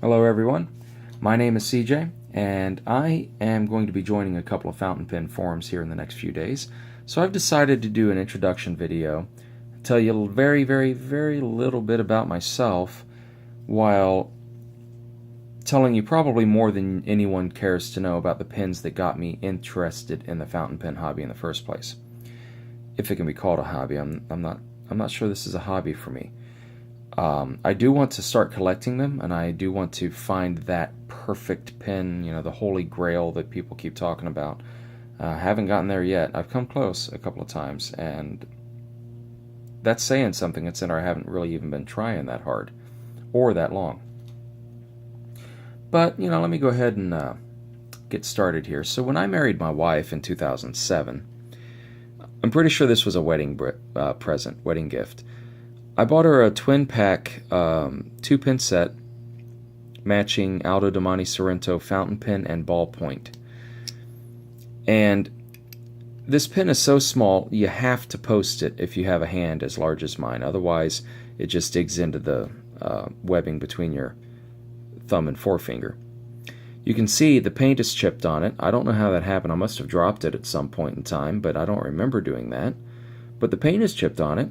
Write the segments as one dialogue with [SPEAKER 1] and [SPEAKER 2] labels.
[SPEAKER 1] Hello everyone, my name is CJ and I am going to be joining a couple of fountain pen forums here in the next few days. So I've decided to do an introduction video, tell you a very little bit about myself while telling you probably more than anyone cares to know about the pens that got me interested in the fountain pen hobby in the first place. If it can be called a hobby, I'm not sure this is a hobby for me. I do want to start collecting them, and I do want to find that perfect pen, the holy grail that people keep talking about. Haven't gotten there yet. I've come close a couple of times, and that's saying something. It's in I haven't really even been trying that hard or that long. But, let me go ahead and get started here. So when I married my wife in 2007, I'm pretty sure this was a wedding present, wedding gift. I bought her a twin pack 2-pen set matching Aldo Domani Sorrento fountain pen and ballpoint. And this pen is so small you have to post it if you have a hand as large as mine. Otherwise it just digs into the webbing between your thumb and forefinger. You can see the paint is chipped on it. I don't know how that happened. I must have dropped it at some point in time, but I don't remember doing that. But the paint is chipped on it.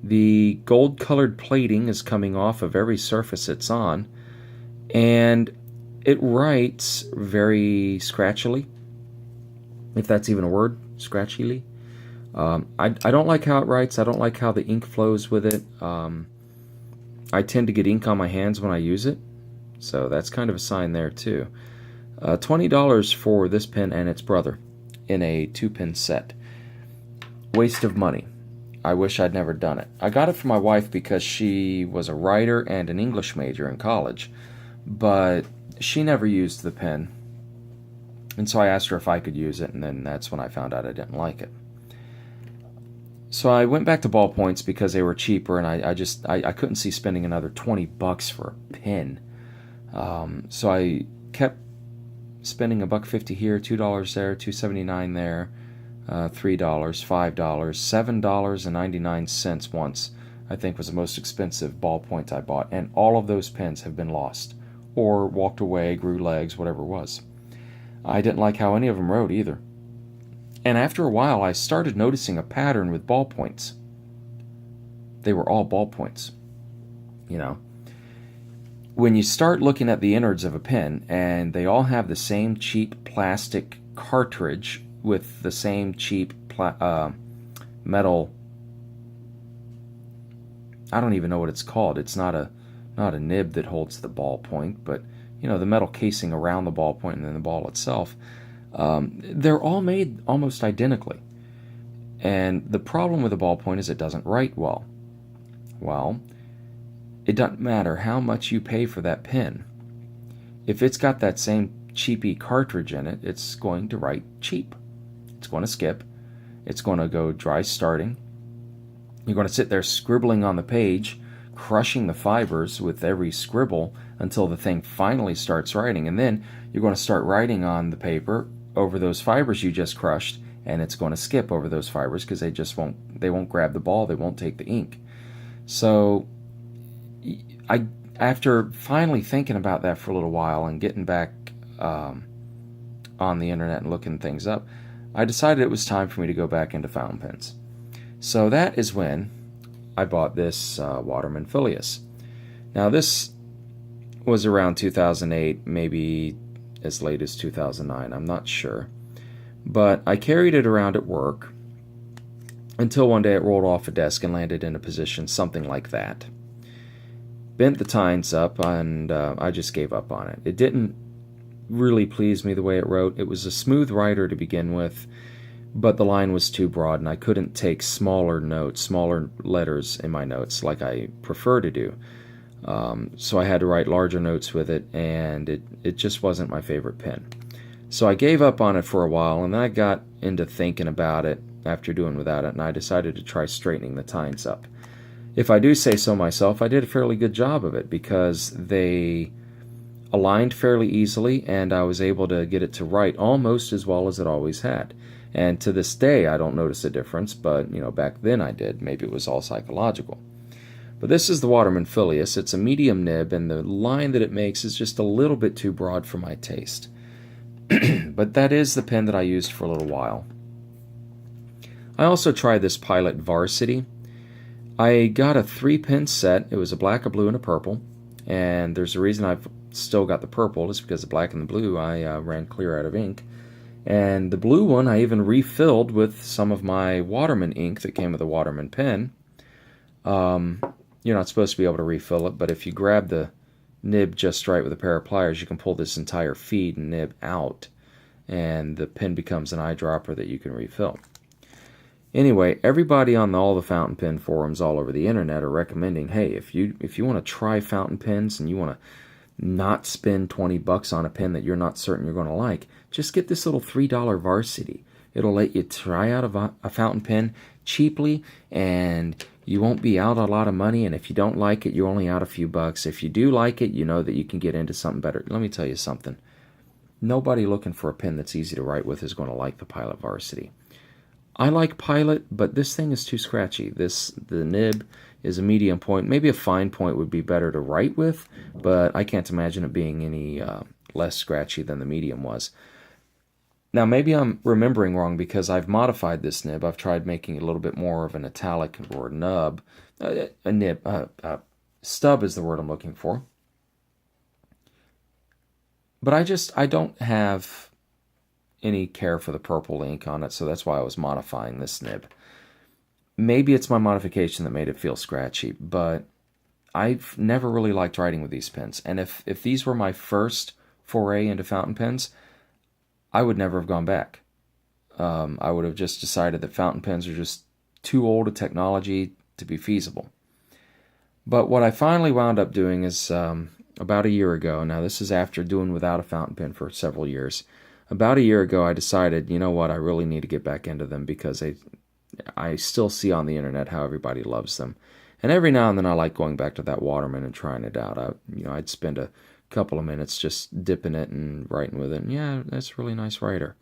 [SPEAKER 1] The gold-colored plating is coming off of every surface it's on, and it writes very scratchily, if that's even a word, scratchily. I don't like how it writes. I don't like how the ink flows with it. I tend to get ink on my hands when I use it, so that's kind of a sign there too. $20 for this pen and its brother in a 2-pen set. Waste of money. I wish I'd never done it. I got it for my wife because she was a writer and an English major in college, but she never used the pen, and so I asked her if I could use it, and then that's when I found out I didn't like it. So I went back to ballpoints because they were cheaper, and I couldn't see spending another $20 for a pen. So I kept spending $1.50 here, $2 there, $2.79 there. $3, $5, $7.99 once, I think, was the most expensive ballpoint I bought, and all of those pens have been lost, or walked away, grew legs, whatever it was. I didn't like how any of them wrote either. And after a while, I started noticing a pattern with ballpoints. They were all ballpoints. When you start looking at the innards of a pen, and they all have the same cheap plastic cartridge with the same cheap metal, I don't even know what it's called. It's not a nib that holds the ballpoint, but the metal casing around the ballpoint and then the ball itself. They're all made almost identically. And the problem with a ballpoint is it doesn't write well. Well, it doesn't matter how much you pay for that pen. If it's got that same cheapy cartridge in it, it's going to write cheap. It's going to skip. It's going to go dry starting. You're going to sit there scribbling on the page, crushing the fibers with every scribble until the thing finally starts writing. And then you're going to start writing on the paper over those fibers you just crushed, and it's going to skip over those fibers because they won't grab the ball, they won't take the ink. So after finally thinking about that for a little while and getting back on the internet and looking things up, I decided it was time for me to go back into fountain pens. So that is when I bought this Waterman Filius. Now this was around 2008, maybe as late as 2009, I'm not sure. But I carried it around at work until one day it rolled off a desk and landed in a position something like that. Bent the tines up, and I just gave up on it. It didn't really pleased me the way it wrote. It was a smooth writer to begin with, but the line was too broad, and I couldn't take smaller notes, smaller letters in my notes like I prefer to do. So I had to write larger notes with it, and it just wasn't my favorite pen. So I gave up on it for a while, and then I got into thinking about it after doing without it, and I decided to try straightening the tines up. If I do say so myself, I did a fairly good job of it because they aligned fairly easily, and I was able to get it to write almost as well as it always had. And to this day, I don't notice a difference, but back then I did. Maybe it was all psychological. But this is the Waterman Filius. It's a medium nib, and the line that it makes is just a little bit too broad for my taste. But that is the pen that I used for a little while. I also tried this Pilot Varsity. I got a 3-pen set. It was a black, a blue, and a purple. And there's a reason I've still got the purple. It's because the black and the blue I ran clear out of ink. And the blue one I even refilled with some of my Waterman ink that came with a Waterman pen. You're not supposed to be able to refill it, but if you grab the nib just right with a pair of pliers, you can pull this entire feed and nib out, and the pen becomes an eyedropper that you can refill. Anyway, everybody on all the fountain pen forums all over the internet are recommending, hey, if you want to try fountain pens and you want to not spend $20 on a pen that you're not certain you're going to like, just get this little $3 Varsity. It'll let you try out a fountain pen cheaply, and you won't be out a lot of money, and if you don't like it, you're only out a few bucks. If you do like it, you know that you can get into something better. Let me tell you something. Nobody looking for a pen that's easy to write with is going to like the Pilot Varsity. I like Pilot, but this thing is too scratchy. The nib is a medium point. Maybe a fine point would be better to write with, but I can't imagine it being any less scratchy than the medium was. Now, maybe I'm remembering wrong because I've modified this nib. I've tried making it a little bit more of an italic or nub. Stub is the word I'm looking for. But I don't have any care for the purple ink on it, so that's why I was modifying this nib. Maybe it's my modification that made it feel scratchy, but I've never really liked writing with these pens. And if these were my first foray into fountain pens, I would never have gone back. I would have just decided that fountain pens are just too old a technology to be feasible. But what I finally wound up doing is about a year ago, now this is after doing without a fountain pen for several years, about a year ago I decided, you know what, I really need to get back into them because I still see on the internet how everybody loves them. And every now and then I like going back to that Waterman and trying it out. I'd spend a couple of minutes just dipping it and writing with it. And yeah, that's a really nice writer.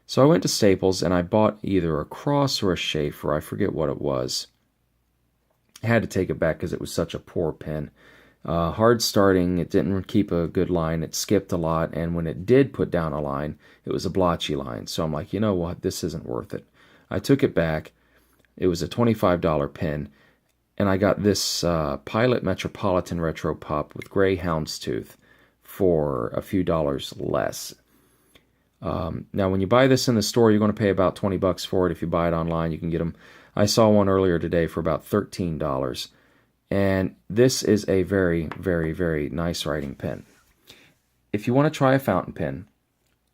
[SPEAKER 1] So I went to Staples and I bought either a Cross or a Schaefer. I forget what it was. I had to take it back because it was such a poor pen. Hard starting, it didn't keep a good line, it skipped a lot, and when it did put down a line, it was a blotchy line. So I'm like, you know what, this isn't worth it. I took it back. It was a $25 pen. And I got this Pilot Metropolitan Retro Pup with gray houndstooth for a few dollars less. Now, when you buy this in the store, you're going to pay about $20 for it. If you buy it online, you can get them. I saw one earlier today for about $13. And this is a very, very, very nice writing pen. If you want to try a fountain pen,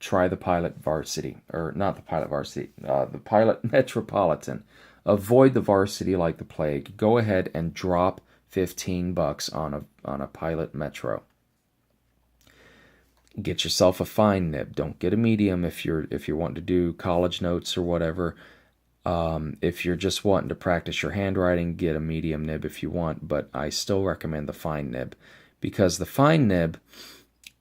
[SPEAKER 1] try the Pilot Varsity. Or not the Pilot Varsity, the Pilot Metropolitan. Avoid the Varsity like the plague. Go ahead and drop $15 on a Pilot Metro. Get yourself a fine nib. Don't get a medium if you're wanting to do college notes or whatever. If you're just wanting to practice your handwriting, get a medium nib if you want. But I still recommend the fine nib because the fine nib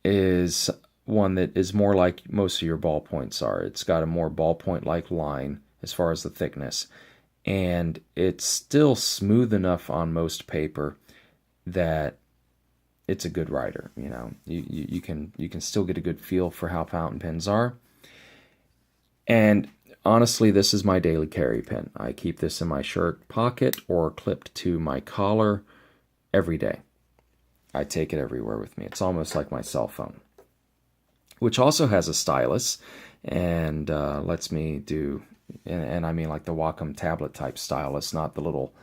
[SPEAKER 1] is one that is more like most of your ballpoints are. It's got a more ballpoint-like line as far as the thickness. And it's still smooth enough on most paper that it's a good writer. You can still get a good feel for how fountain pens are. And honestly, this is my daily carry pen. I keep this in my shirt pocket or clipped to my collar every day. I take it everywhere with me. It's almost like my cell phone, which also has a stylus and lets me do. And I mean like the Wacom tablet type stylus, not the little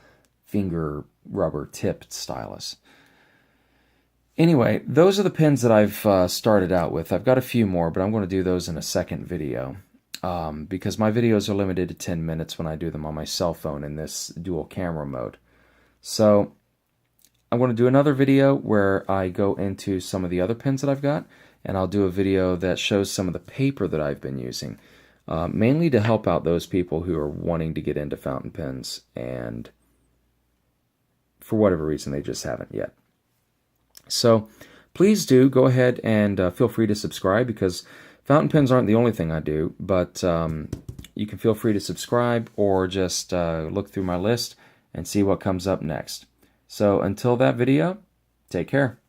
[SPEAKER 1] finger rubber tipped stylus. Anyway, those are the pens that I've started out with. I've got a few more, but I'm going to do those in a second video because my videos are limited to 10 minutes when I do them on my cell phone in this dual camera mode. So I'm going to do another video where I go into some of the other pens that I've got, and I'll do a video that shows some of the paper that I've been using. Mainly to help out those people who are wanting to get into fountain pens and for whatever reason they just haven't yet. So please do go ahead and feel free to subscribe because fountain pens aren't the only thing I do, but you can feel free to subscribe or just look through my list and see what comes up next. So until that video, take care.